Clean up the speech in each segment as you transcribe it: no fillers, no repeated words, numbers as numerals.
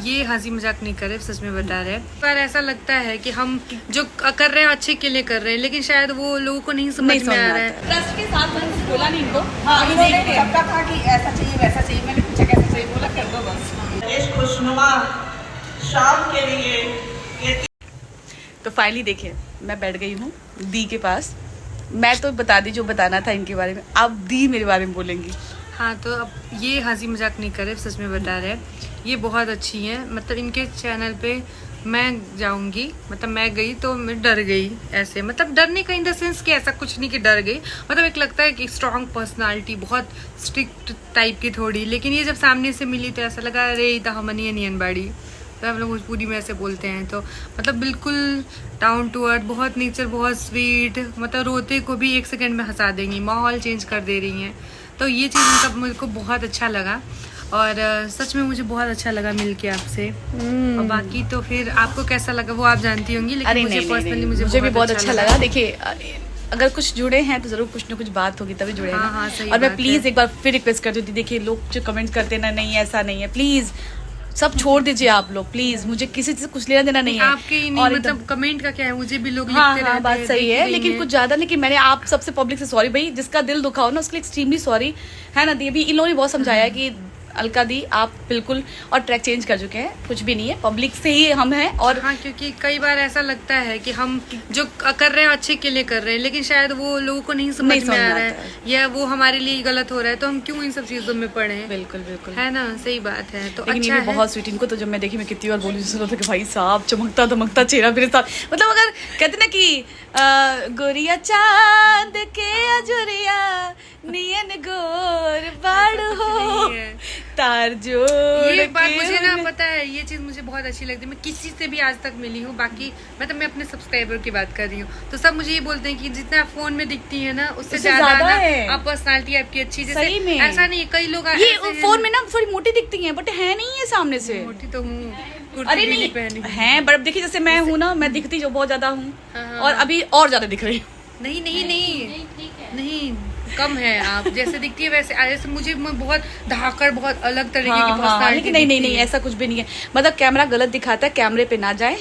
ये हंसी मजाक नहीं कर रहे, सच में बता रहे हैं। पर ऐसा लगता है कि हम जो कर रहे हैं अच्छे के लिए कर रहे हैं, लेकिन शायद वो लोगों को नहीं समझ में आ रहा है। ट्रस्ट के साथ मैंने कुछ बोला नहीं इनको। हाँ, इन्होंने सबका था कि ऐसा चाहिए वैसा चाहिए, मैंने पूछा कैसा चाहिए, बोला कर दो बस। इस खुशनुमा शाम के लिए तो फाइनली देखिए मैं बैठ गई हूँ दी के पास। मैं तो बता दी जो बताना था इनके बारे में, अब दी मेरे बारे में बोलेंगी। हाँ, तो अब ये हंसी मजाक नहीं कर रहे, सच में बता रहे हैं। ये बहुत अच्छी हैं, मतलब इनके चैनल पे मैं जाऊंगी, मतलब मैं गई तो मैं डर गई ऐसे, मतलब डरने का इन द सेंस कि ऐसा कुछ नहीं कि डर गई, मतलब एक लगता है कि स्ट्रॉन्ग पर्सनालिटी, बहुत स्ट्रिक्ट टाइप की थोड़ी, लेकिन ये जब सामने से मिली तो ऐसा लगा अरे इता हमनी नियन बाड़ी, तो हम लोग भोजपुरी में ऐसे बोलते हैं। तो मतलब बिल्कुल डाउन टू अर्थ, बहुत नेचर, बहुत स्वीट, मतलब रोते को भी 1 सेकंड में हंसा देंगी, माहौल चेंज कर दे रही हैं। तो ये चीज़ मतलब मेरे को बहुत अच्छा लगा, और सच में मुझे बहुत अच्छा लगा मिलके आपसे। और बाकी तो फिर आपको कैसा लगा वो आप जानती होंगी, लेकिन मुझे पर्सनली मुझे भी बहुत अच्छा लगा। देखिए अगर कुछ जुड़े हैं तो जरूर कुछ ना कुछ बात होगी तभी जुड़े हैं। हाँ, सही और मैं बात प्लीज है। एक बार फिर रिक्वेस्ट करती हूँ, देखिए लोग जो कमेंट करते ना नहीं ऐसा नहीं है, प्लीज सब छोड़ दीजिए आप लोग, प्लीज मुझे किसी से कुछ लेना देना नहीं है। आपके नहीं, और मतलब कमेंट का क्या है, मुझे भी लोग हाँ लिखते हाँ रहते बात हैं, सही है, देखते लेकिन हैं। कुछ ज्यादा नहीं कि मैंने आप सबसे पब्लिक से सॉरी भाई, जिसका दिल दुखा हो ना उसके लिए एक्सट्रीमली सॉरी है ना दी। अभी इन लोगों ने बहुत समझाया है कि अलका दी आप बिल्कुल और ट्रैक चेंज कर चुके हैं, कुछ भी नहीं है, पब्लिक से ही हम हैं। और हाँ, क्योंकि कई बार ऐसा लगता है कि हम जो कर रहे हैं अच्छे के लिए कर रहे हैं, लेकिन शायद वो लोगों को नहीं समझ में आ रहा है, या वो हमारे लिए गलत हो रहा है, तो हम क्यों इन सब चीजों में पड़े। बिल्कुल बिल्कुल है ना, सही बात है। तो लेकिन अच्छा ये भी बहुत स्वीट, इनको तो जब मैं देखी मैं कितनी बार बोली जैसे कि भाई साहब चमकता दमकता चेहरा मेरे साथ, मतलब अगर कहते ना कि गोरिया चांद के अजुरिया नियन गोर बाड़ हो तार जो ये बात मुझे ना पता है, ये चीज मुझे बहुत अच्छी लगती है। मैं किसी से भी आज तक मिली हूँ, बाकी मतलब मैं अपने सब्सक्राइबर की बात कर रही हूँ, तो सब मुझे ये बोलते हैं कि जितना आप फोन में दिखती है ना उससे ज्यादा ना आप पर्सनालिटी आपकी अच्छी, सही में ऐसा नहीं, कई लोग ये फोन में ना थोड़ी मोटी दिखती हैं बट है नहीं है सामने से। मोटी तो हूँ, अरे नहीं है बट देखिए जैसे मैं हूँ ना, मैं दिखती जो बहुत ज्यादा हूँ, और अभी और ज्यादा दिख रही हूँ। नहीं नहीं नहीं नहीं, कम है आप, जैसे दिखती है वैसे। जैसे मुझे बहुत धाकड़, बहुत अलग तरीके की पर्सनालिटी। लेकिन नहीं ऐसा कुछ भी नहीं है, मतलब कैमरा गलत दिखाता है, कैमरे पे ना जाए,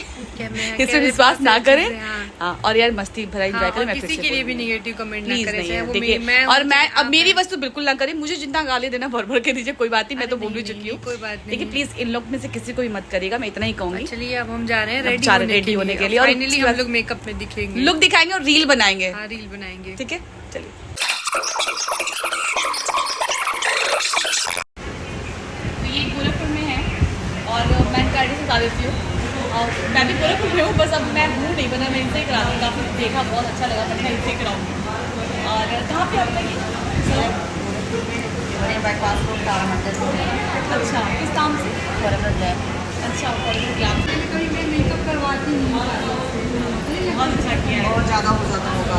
इसमें विश्वास ना करें। हाँ, और यार मस्ती भरा एंजॉय करें। मैं किसी के लिए भी नेगेटिव कमेंट ना करें, नहीं वो देखिए, और मैं अब मेरी वस्तु बिल्कुल ना करें, मुझे जितना गाली देना भर भर के दीजिए, कोई बात नहीं, मैं तो बोल भी चुकी हूँ, कोई बात नहीं। लेकिन प्लीज इन लोग में से किसी को भी मत करिएगा, मैं इतना ही कहूँगी। चलिए अब हम जा रहे हैं रेडी होने के लिए, और फाइनली हम लोग मेकअप में दिखेंगे, लुक दिखाएंगे और रील बनाएंगे। हाँ, रील बनाएंगे, ठीक है चलिए। तो ये गोरखपुर में है और मैं गाड़ी से जा देती हूँ, और मैं भी गोरखपुर में हूँ, बस अब मैं हूँ नहीं बना, मैं इनसे ही करा दूँ, काफ़ी देखा बहुत अच्छा लगा, मैंने इनसे ही कराऊँगी। और कहाँ पे आपका ये बाईपास रोड तारामंडल। अच्छा, किस नाम से? अच्छा, कभी मैं मेकअप करवाती हूँ, बहुत अच्छा किया है, और ज़्यादा हो जाता होगा।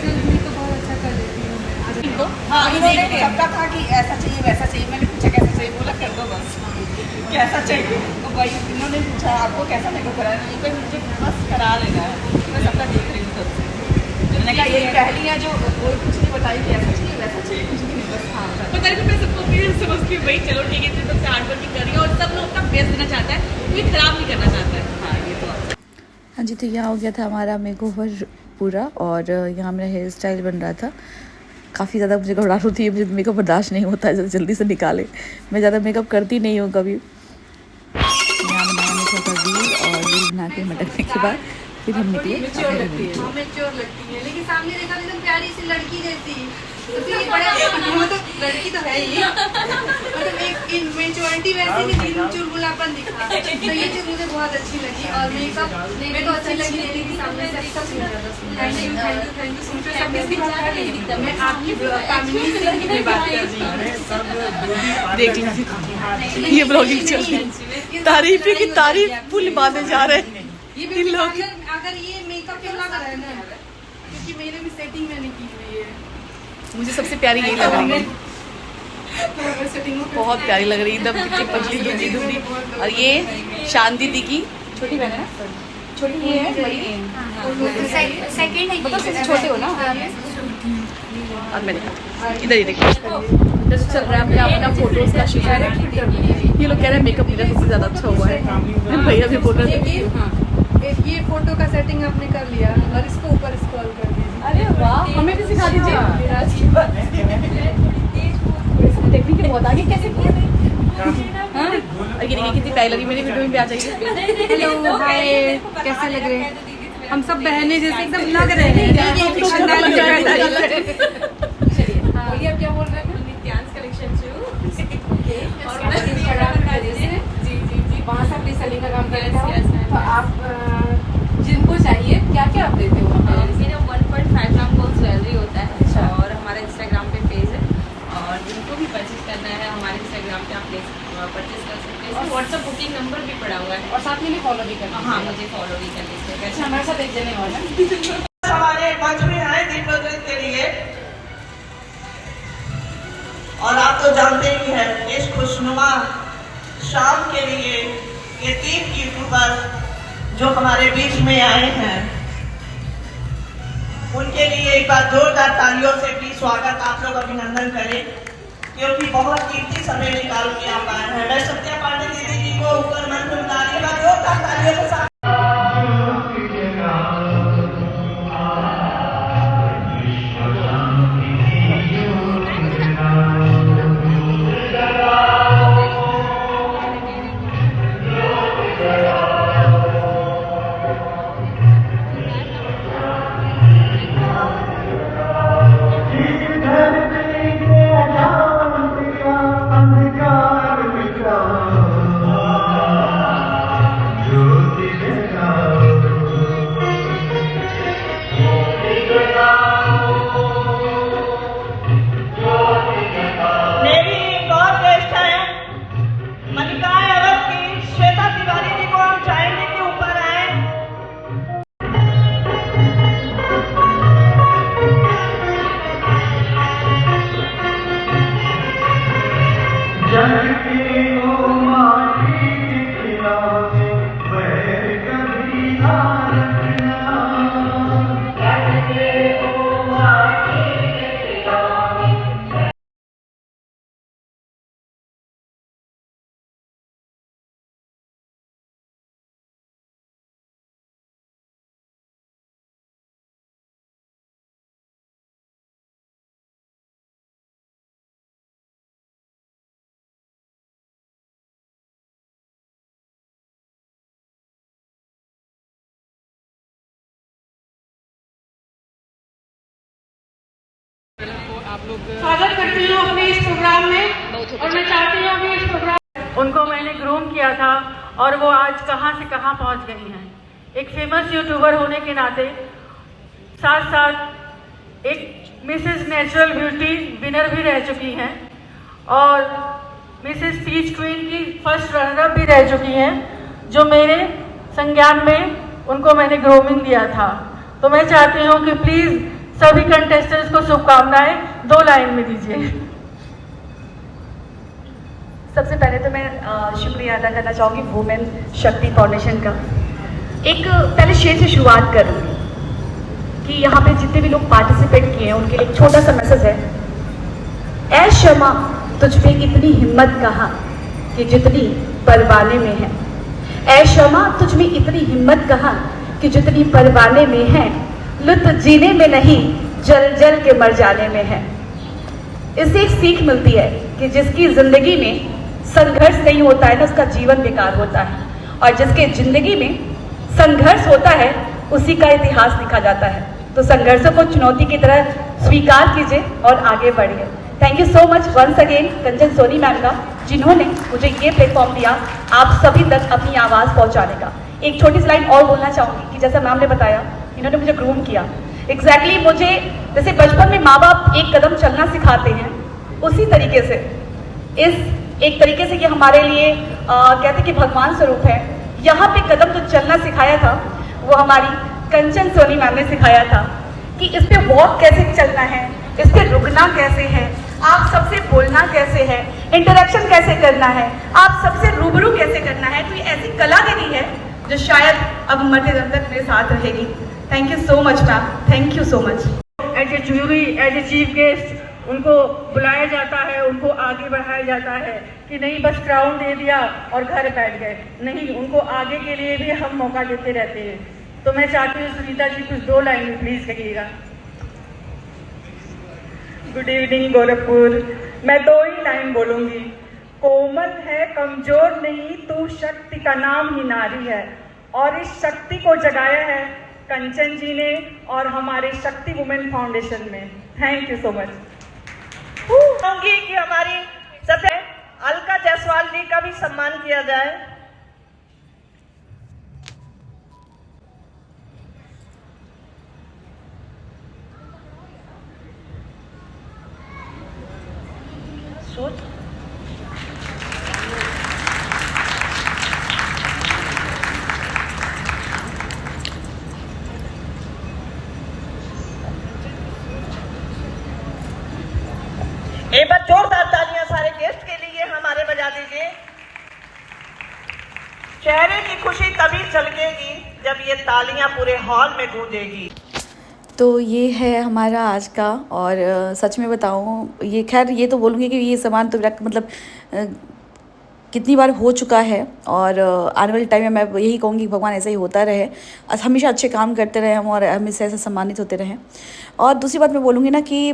मेकअप बहुत अच्छा कर लेती हूँ इनको। हाँ, इन्होंने सबका था कि ऐसा चाहिए वैसा चाहिए, मैंने पूछा कैसा चाहिए, बोला कर दो बस। कैसा चाहिए तो भाई इन्होंने पूछा आपको कैसा मेकअप कराना है, मुझे बस करा लेना है, मैं सबका देख रही हूँ तब से। मैंने कहा यही पहली है जो कोई कुछ नहीं बताई कि ऐसा चाहिए वैसा चाहिए, कुछ भी नहीं, बस हाँ पता नहीं, मैं सबको समझती हूँ भाई चलो ठीक है, इतने सबसे हार्ड वर्किंग कर रही है और सब लोग अपना बेस्ट देना चाहता है, कोई खराब नहीं करना चाहता है। हाँ ये तो हाँ जी, तो यहाँ हो गया था हमारा मेकओवर पूरा, और यहाँ मेरा हेयर स्टाइल बन रहा था। काफ़ी ज़्यादा मुझे घबराहट होती है, मुझे मेकअप बर्दाश्त नहीं होता है, जल्दी से निकाले, मैं ज़्यादा मेकअप करती नहीं हूँ कभी। यहाँ बनाया मैं थोड़ा रील, और रील बना के मटकने के बाद फिर हम निकले। मैच्योर लगती है, लेकिन सामने देखा एकदम प्यारी सी लड़की जैसी, तो फिर ये बड़ा वो तो लड़की तो है ही, मतलब एक इमेच्योरिटी वैसी कि दिल चुलबुलापन दिखा, तो ये चीज मुझे बहुत अच्छी लगी। और मेकअप मेरे को अच्छी लगी, लेकिन सामने से सब चीज थैंक यू सुन सब किसकी बात कर रही है, मैं आपकी फैमिली से बात कर रही हूँ। देख लीजिए ये ब्लॉगिंग चल रही है, तारीफ की तारीफ पुल बांधे जा रहे हैं ये लोग। अगर ये मेकअप के लग रहा है ना, क्योंकि मेरे भी सेटिंग मैंने की हुई है, मुझे सबसे प्यारी यही लग रही है, बहुत प्यारी लग रही है एकदम, कितनी पतली दुबली दुबली। और ये शांति दी की छोटी बहन है ना, छोटी ये है, बड़ी सेकंड है, मतलब सबसे छोटे हो ना। और मैं इधर ही देखो, कंटेस्ट चल रहा है अपने अपना फोटोज का शूट। ये लोग कह रहे हैं मेकअप मेरा सबसे ज्यादा अच्छा हुआ है, भैया भी बोल रहे थे। ये फोटो का सेटिंग आपने कर लिया और इसको ऊपर स्क्रॉल कर दीजिए। अरे वाह, हमें भी सिखा दीजिए। टेक्निक के बहुत आगे कैसे किया? कितनी प्यारी लगी मेरी वीडियो में भी आ जाइए। हेलो हाय, कैसे लग रहे हैं? हम सब बहनें जैसे एकदम लग रहे हैं। बोलिए आप क्या बोल रहे हैं? नित्यांश कलेक्शन और इंस्टाग्राम का जैसे जी वहाँ से अपनी सेलिंग का काम कर रहे हैं। तो आप जिनको चाहिए क्या क्या आप देते हो? मेरा 1.5 ग्राम गोल्ड ज्वेलरी होता है और हमारा इंस्टाग्राम पे पेज है और जिनको भी परचेज करना है हमारे इंस्टाग्राम पे आप परचेज कर सकते हैं। और व्हाट्सअप बुकिंग नंबर भी पड़ा हुआ है और साथ में फॉलो भी करना। हाँ, मुझे फॉलो भी कर लीजिएगा। अच्छा, हमारे साथ एक जने और हैं। हमारे मंच में आए दीपोत्सव के लिए, और आप तो जानते ही हैं इस खुशनुमा शाम के लिए ये 3 यूट्यूबर जो हमारे बीच में आए हैं, उनके लिए एक बार जोरदार तालियों से भी स्वागत आप लोग अभिनंदन करें, क्योंकि बहुत कीमती समय निकाल के आप आए हैं। मैं सत्या पांडे दीदी जी को ऊपर मंच में बुलाने का जोरदार तालियों के साथ स्वागत करती हूँ अपने इस प्रोग्राम में और मैं चाहती हूँ कि इस प्रोग्राम उनको मैंने ग्रूम किया था और वो आज कहाँ से कहाँ पहुँच गई हैं। एक फेमस यूट्यूबर होने के नाते साथ साथ एक मिसेस नेचुरल ब्यूटी विनर भी रह चुकी हैं और मिसेस पीच क्वीन की फर्स्ट रनर भी रह चुकी हैं, जो मेरे संज्ञान में उनको मैंने ग्रूमिंग दिया था। तो मैं चाहती हूँ कि प्लीज़ सभी कंटेस्टेंट्स को शुभकामनाएं 2 लाइन में दीजिए। सबसे पहले तो मैं शुक्रिया अदा करना चाहूँगी वुमेन शक्ति फाउंडेशन का। एक पहले शेर से शुरुआत करूँगी कि यहाँ पे जितने भी लोग पार्टिसिपेट किए हैं उनके लिए एक छोटा सा मैसेज है। ऐ शमा तुझ पे इतनी हिम्मत कहाँ कि जितनी परवाने में है। ऐ शमा तुझ में इतनी हिम्मत कहाँ कि जितनी परवाने में है। लुत्फ जीने में नहीं जल जल के मर जाने में है। इससे एक सीख मिलती है कि जिसकी जिंदगी में संघर्ष नहीं होता है ना, उसका जीवन बेकार होता है, और जिसके जिंदगी में संघर्ष होता है उसी का इतिहास लिखा जाता है। तो संघर्षों को चुनौती की तरह स्वीकार कीजिए और आगे बढ़िए। Thank you so much once again Kanchan Soni ma'am का, जिन्होंने मुझे ये प्लेटफॉर्म दिया आप सभी तक अपनी आवाज़ पहुंचाने का। एक छोटी सी लाइन और बोलना चाहूँगी कि जैसा मैम ने बताया, इन्होंने मुझे ग्रूम किया। एग्जैक्टली मुझे जैसे बचपन में माँ बाप एक कदम चलना सिखाते हैं, उसी तरीके से इस एक तरीके से ये हमारे लिए कहते कि भगवान स्वरूप है। यहाँ पे कदम जो चलना सिखाया था वो हमारी कंचन सोनी मैम ने सिखाया था कि इस पे वॉक कैसे चलना है, इस पे रुकना कैसे है, आप सबसे बोलना कैसे है, इंटरेक्शन कैसे करना है, आप सबसे रूबरू कैसे करना है। तो ये ऐसी कला दीदी है जो शायद अब मरते दम तक मेरे साथ रहेगी। Thank you so much ma'am, thank you so much. As a jury, as a chief guest उनको बुलाया जाता है, उनको आगे बढ़ाया जाता है कि नहीं बस क्राउन दे दिया और घर बैठ गए, नहीं, उनको आगे के लिए भी हम मौका देते रहते हैं। तो मैं चाहती हूँ सुनीता जी कुछ 2 लाइन में प्लीज़ कहिएगा। Good evening Gorakhpur. मैं 2 ही लाइन बोलूँगी। कोमल है, कमजोर नहीं, तू शक्ति का नाम ही नारी है, और इस शक्ति को जगाया है कंचन जी ने और हमारे शक्ति वुमेन फाउंडेशन में। Thank you so much. चाहूंगी कि हमारी सत्य अलका जायसवाल जी का भी सम्मान किया जाए। सोच एक बार जोरदार तालियां सारे गेस्ट के लिए हमारे बजा दीजिए। चेहरे की खुशी तभी झलकेगी जब ये तालियां पूरे हॉल में गूंजेगी। तो ये है हमारा आज का, और सच में बताऊँ, ये खैर ये तो बोलूँगी कि ये सामान तो मेरा मतलब कितनी बार हो चुका है, और आने वाले टाइम में मैं यही कहूँगी भगवान ऐसा ही होता रहे, हमेशा अच्छे काम करते रहें हम और हमेशा ऐसे सम्मानित होते रहें। और दूसरी बात मैं बोलूँगी ना कि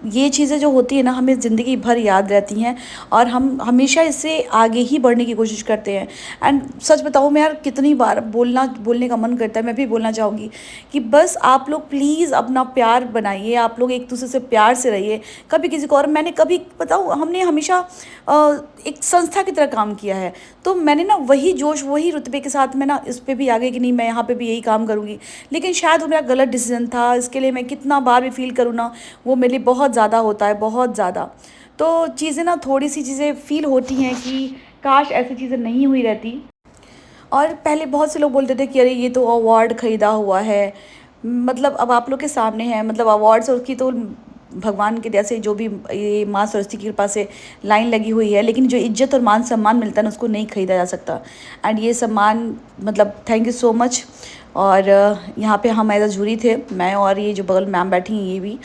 ये चीज़ें जो होती है ना हमें ज़िंदगी भर याद रहती हैं, और हम हमेशा इससे आगे ही बढ़ने की कोशिश करते हैं। एंड सच बताऊँ मैं यार, कितनी बार बोलने का मन करता है, मैं भी बोलना चाहूँगी कि बस आप लोग प्लीज़ अपना प्यार बनाइए, आप लोग एक दूसरे से प्यार से रहिए, कभी किसी को। और मैंने कभी बताऊँ, हमने हमेशा एक संस्था की तरह काम किया है, तो मैंने ना वही जोश वही रुतबे के साथ मैं ना इस पर भी आ गई कि नहीं मैं यहाँ पे भी यही काम करूँगी। लेकिन शायद वो मेरा गलत डिसीजन था, इसके लिए मैं कितना बार भी फील करूँ ना वो मेरे लिए बहुत ज़्यादा होता है, बहुत ज़्यादा। तो चीज़ें ना थोड़ी सी चीज़ें फील होती हैं कि काश ऐसी चीज़ें नहीं हुई रहती। और पहले बहुत से लोग बोलते थे कि अरे ये तो अवार्ड ख़रीदा हुआ है, मतलब अब आप लोग के सामने है, मतलब अवार्ड्स और उसकी तो भगवान के दया से जो भी ये माँ सरस्वती की कृपा से लाइन लगी हुई है, लेकिन जो इज्जत और मान सम्मान मिलता है ना उसको नहीं ख़रीदा जा सकता। एंड ये सम्मान मतलब थैंक यू सो मच। और यहाँ पे हम एज अ जूरी थे, मैं और ये जो बगल मैम बैठी हैं ये भी,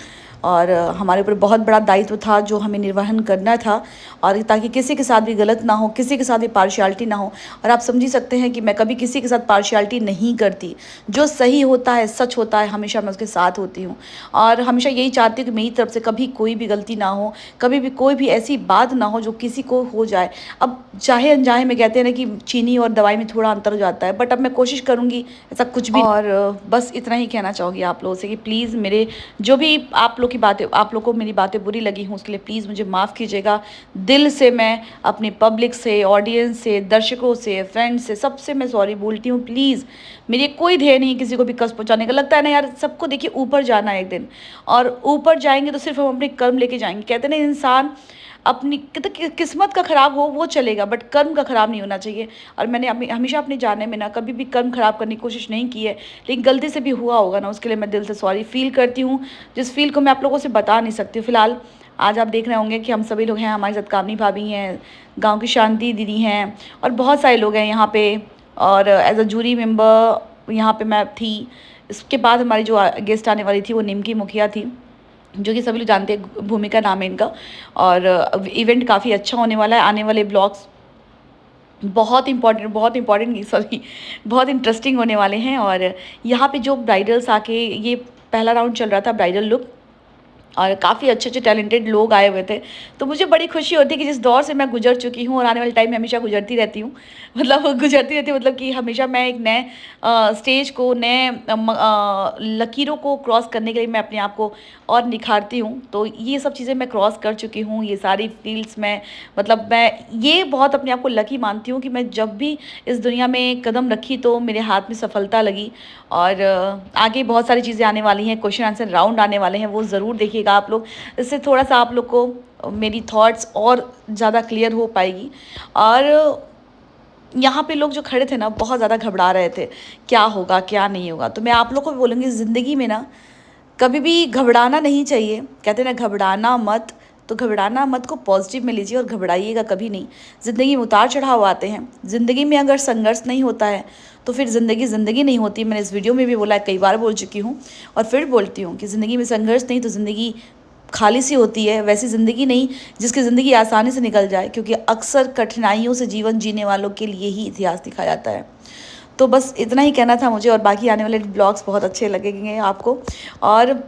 और हमारे ऊपर बहुत बड़ा दायित्व था जो हमें निर्वहन करना था, और ताकि किसी के साथ भी गलत ना हो, किसी के साथ भी पार्शियलिटी ना हो। और आप समझ ही सकते हैं कि मैं कभी किसी के साथ पार्शियलिटी नहीं करती, जो सही होता है सच होता है हमेशा मैं उसके साथ होती हूँ, और हमेशा यही चाहती हूँ कि मेरी तरफ से कभी कोई भी गलती ना हो, कभी भी कोई भी ऐसी बात ना हो जो किसी को हो जाए। अब चाहे अनचाहे में कहते हैं ना कि चीनी और दवाई में थोड़ा अंतर हो जाता है, बट अब मैं कोशिश करूँगी ऐसा कुछ भी। और बस इतना ही कहना चाहूँगी आप लोगों से कि प्लीज़ मेरे जो भी आप लोग की बातें, आप लोग को मेरी बातें बुरी लगी हूँ उसके लिए प्लीज़ मुझे माफ़ कीजिएगा। दिल से मैं अपनी पब्लिक से, ऑडियंस से, दर्शकों से, फ्रेंड्स से, सबसे मैं सॉरी बोलती हूँ। प्लीज़ मेरी कोई ध्येय नहीं किसी को भी कष्ट पहुँचाने का। लगता है ना यार, सबको देखिए ऊपर जाना है एक दिन, और ऊपर जाएंगे तो सिर्फ हम अपने कर्म लेके जाएंगे। कहते हैं ना इंसान अपनी किस्मत का ख़राब हो वो चलेगा, बट कर्म का ख़राब नहीं होना चाहिए। और मैंने हमेशा अपने जाने में ना कभी भी कर्म ख़राब करने की कोशिश नहीं की है, लेकिन गलती से भी हुआ होगा ना उसके लिए मैं दिल से सॉरी फील करती हूँ, जिस फील को मैं आप लोगों से बता नहीं सकती हूँ। फ़िलहाल आज आप देख रहे होंगे कि हम सभी लोग हैं, हमारे साथ कामनी भाभी हैं, गाँव की शांति दीदी हैं, और बहुत सारे लोग हैं यहाँ पर। और एज अ जूरी मेम्बर यहाँ पर मैं थी। इसके बाद हमारी जो गेस्ट आने वाली थी वो निमकी मुखिया थी, जो कि सभी लोग जानते हैं, भूमिका नाम है इनका। और इवेंट काफ़ी अच्छा होने वाला है, आने वाले ब्लॉग्स बहुत इंपॉर्टेंट सॉरी बहुत इंटरेस्टिंग होने वाले हैं। और यहाँ पे जो ब्राइडल्स आके, ये पहला राउंड चल रहा था ब्राइडल लुक, और काफ़ी अच्छे अच्छे टैलेंटेड लोग आए हुए थे। तो मुझे बड़ी खुशी होती है कि जिस दौर से मैं गुजर चुकी हूँ और आने वाले टाइम में हमेशा गुजरती रहती हूँ, मतलब कि हमेशा मैं एक नए स्टेज को, नए लकीरों को क्रॉस करने के लिए मैं अपने आप को और निखारती हूँ। तो ये सब चीज़ें मैं क्रॉस कर चुकी हूँ, ये सारी फील्ड्स में, मतलब मैं ये बहुत अपने आप को लकी मानती हूँ कि मैं जब भी इस दुनिया में कदम रखी तो मेरे हाथ में सफलता लगी। और आगे बहुत सारी चीज़ें आने वाली हैं, क्वेश्चन आंसर राउंड आने वाले हैं, वो ज़रूर देखिएगा आप लोग। इससे थोड़ा सा आप लोग को मेरी थॉट्स और ज़्यादा क्लियर हो पाएगी। और यहाँ पे लोग जो खड़े थे ना बहुत ज़्यादा घबरा रहे थे, क्या होगा क्या नहीं होगा। तो मैं आप लोग को भी बोलूँगी, ज़िंदगी में ना कभी भी घबराना नहीं चाहिए। कहते हैं ना घबराना मत, तो घबराना मत को पॉजिटिव में लीजिए और घबराइएगा कभी नहीं। ज़िंदगी में उतार चढ़ाव आते हैं, ज़िंदगी में अगर संघर्ष नहीं होता है तो फिर ज़िंदगी नहीं होती। मैंने इस वीडियो में भी बोला है, कई बार बोल चुकी हूँ और फिर बोलती हूँ कि ज़िंदगी में संघर्ष नहीं तो ज़िंदगी खाली सी होती है, वैसी ज़िंदगी नहीं जिसकी ज़िंदगी आसानी से निकल जाए, क्योंकि अक्सर कठिनाइयों से जीवन जीने वालों के लिए ही इतिहास लिखा जाता है। तो बस इतना ही कहना था मुझे, और बाकी आने वाले ब्लॉग्स बहुत अच्छे लगेंगे आपको। और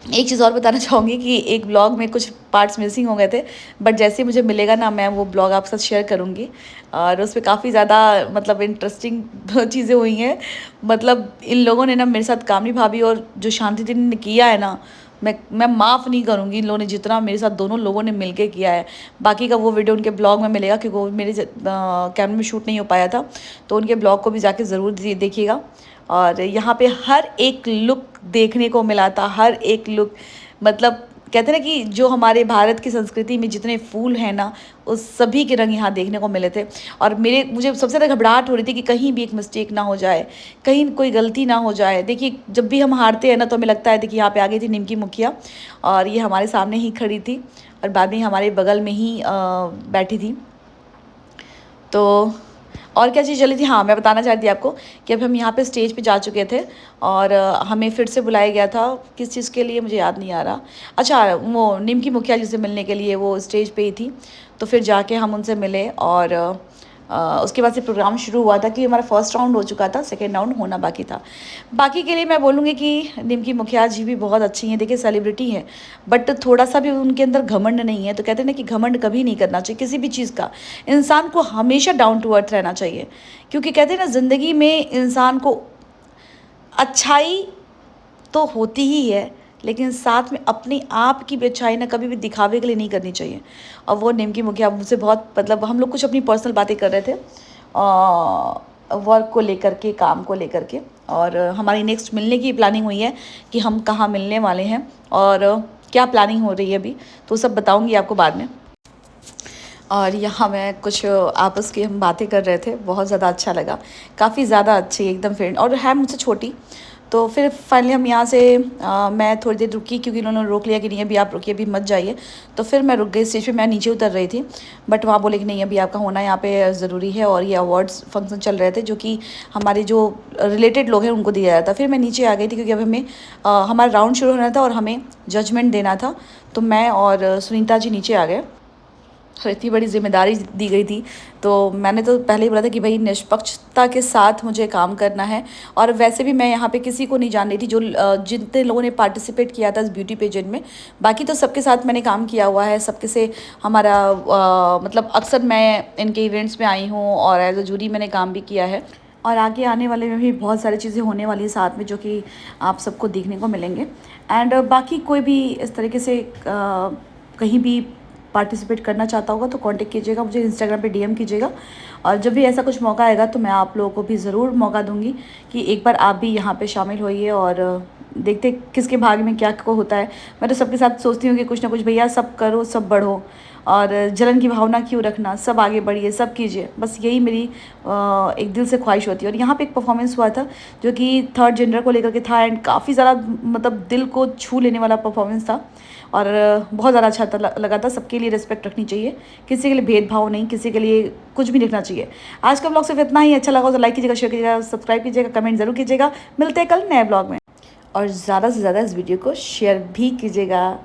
एक चीज़ और बताना चाहूँगी कि एक ब्लॉग में कुछ पार्ट्स मिसिंग हो गए थे, बट जैसे ही मुझे मिलेगा ना, मैं वो ब्लॉग आपके साथ शेयर करूँगी। और उस पर काफ़ी ज़्यादा मतलब इंटरेस्टिंग चीज़ें हुई हैं। मतलब इन लोगों ने ना मेरे साथ, कामनी भाभी और जो शांति दीदी ने किया है ना, मैं माफ़ नहीं करूँगी इन लोगों ने, जितना मेरे साथ दोनों लोगों ने मिलके किया है। बाकी का वो वीडियो उनके ब्लॉग में मिलेगा, क्योंकि वो मेरे कैमरे में शूट नहीं हो पाया था, तो उनके ब्लॉग को भी जाके ज़रूर देखिएगा। और यहाँ पे हर एक लुक देखने को मिला था, हर एक लुक, मतलब कहते हैं ना कि जो हमारे भारत की संस्कृति में जितने फूल हैं ना, उस सभी के रंग यहाँ देखने को मिले थे। और मुझे सबसे ज़्यादा घबराहट हो रही थी कि कहीं भी एक मिस्टेक ना हो जाए, कहीं कोई गलती ना हो जाए। देखिए, जब भी हम हारते हैं ना, तो हमें लगता है, देखिए यहाँ पे आ गई थी निमकी मुखिया, और ये हमारे सामने ही खड़ी थी, और बाद में हमारे बगल में ही बैठी थी। तो और क्या चीज़ चली थी, हाँ मैं बताना चाहती थी आपको कि अब हम यहाँ पे स्टेज पे जा चुके थे, और हमें फिर से बुलाया गया था, किस चीज़ के लिए मुझे याद नहीं आ रहा। अच्छा, वो निमकी मुखिया जी से मिलने के लिए वो स्टेज पे ही थी, तो फिर जाके हम उनसे मिले। और उसके बाद से प्रोग्राम शुरू हुआ था, कि हमारा फर्स्ट राउंड हो चुका था, सेकेंड राउंड होना बाकी था। बाकी के लिए मैं बोलूँगी कि निमकी मुखिया जी भी बहुत अच्छी हैं। देखिए, सेलिब्रिटी हैं, बट थोड़ा सा भी उनके अंदर घमंड नहीं है। तो कहते हैं ना कि घमंड कभी नहीं करना चाहिए किसी भी चीज़ का। इंसान को हमेशा डाउन टू अर्थ रहना चाहिए, क्योंकि कहते हैं ना, ज़िंदगी में इंसान को अच्छाई तो होती ही है, लेकिन साथ में अपनी आप की भी अच्छाई ना कभी भी दिखावे के लिए नहीं करनी चाहिए। और वो निमकी मुखिया मुझसे बहुत, मतलब हम लोग कुछ अपनी पर्सनल बातें कर रहे थे, वर्क को लेकर के, काम को लेकर के। और हमारी नेक्स्ट मिलने की प्लानिंग हुई है कि हम कहाँ मिलने वाले हैं और क्या प्लानिंग हो रही है अभी, तो सब बताऊँगी आपको बाद में। और यहाँ मैं कुछ आपस की हम बातें कर रहे थे, बहुत ज़्यादा अच्छा लगा, काफ़ी ज़्यादा अच्छी एकदम फ्रेंड, और है मुझसे छोटी। तो फिर फाइनली हम यहाँ से मैं थोड़ी देर रुकी, क्योंकि उन्होंने रोक लिया कि नहीं अभी आप रुकिए, अभी मत जाइए। तो फिर मैं रुक गई। स्टेज पे मैं नीचे उतर रही थी, बट वहाँ बोले कि नहीं अभी आपका होना यहाँ पे ज़रूरी है, और ये अवार्ड्स फंक्शन चल रहे थे, जो कि हमारे जो रिलेटेड लोग हैं उनको दिया जाता। फिर मैं नीचे आ गई थी, क्योंकि अब हमें हमारा राउंड शुरू होना था और हमें जजमेंट देना था। तो मैं और सुनीता जी नीचे आ गए, तो इतनी बड़ी जिम्मेदारी दी गई थी। तो मैंने तो पहले ही बोला था कि भाई निष्पक्षता के साथ मुझे काम करना है। और वैसे भी मैं यहाँ पे किसी को नहीं जान रही थी, जो जितने लोगों ने पार्टिसिपेट किया था इस ब्यूटी पेजेंट में। बाकी तो सबके साथ मैंने काम किया हुआ है, सबके से हमारा मतलब अक्सर मैं इनके इवेंट्स में आई हूँ, और एज अ जूरी मैंने काम भी किया है। और आगे आने वाले में भी बहुत सारी चीज़ें होने वाली है साथ में, जो कि आप सबको देखने को मिलेंगे। एंड बाकी कोई भी इस तरीके से कहीं भी पार्टिसिपेट करना चाहता होगा तो कांटेक्ट कीजिएगा, मुझे इंस्टाग्राम पे डीएम कीजिएगा। और जब भी ऐसा कुछ मौका आएगा तो मैं आप लोगों को भी ज़रूर मौका दूंगी कि एक बार आप भी यहाँ पे शामिल होइए, और देखते किसके भाग्य में क्या को होता है। मैं तो सबके साथ सोचती हूँ कि कुछ ना कुछ, भैया सब करो, सब बढ़ो, और जलन की भावना क्यों रखना, सब आगे बढ़िए, सब कीजिए, बस यही मेरी एक दिल से ख्वाहिश होती है। और यहाँ पे एक परफॉर्मेंस हुआ था जो कि थर्ड जेंडर को लेकर के था, एंड काफ़ी ज़्यादा मतलब दिल को छू लेने वाला परफॉर्मेंस था, और बहुत ज़्यादा अच्छा लगा था। सबके लिए रिस्पेक्ट रखनी चाहिए, किसी के लिए भेदभाव नहीं, किसी के लिए कुछ भी लिखना चाहिए। आज का ब्लॉग सिर्फ इतना ही। अच्छा लगा तो लाइक कीजिएगा, शेयर कीजिएगा, सब्सक्राइब कीजिएगा, कमेंट ज़रूर कीजिएगा। मिलते हैं कल नए ब्लॉग में, और ज़्यादा से ज़्यादा इस वीडियो को शेयर भी कीजिएगा।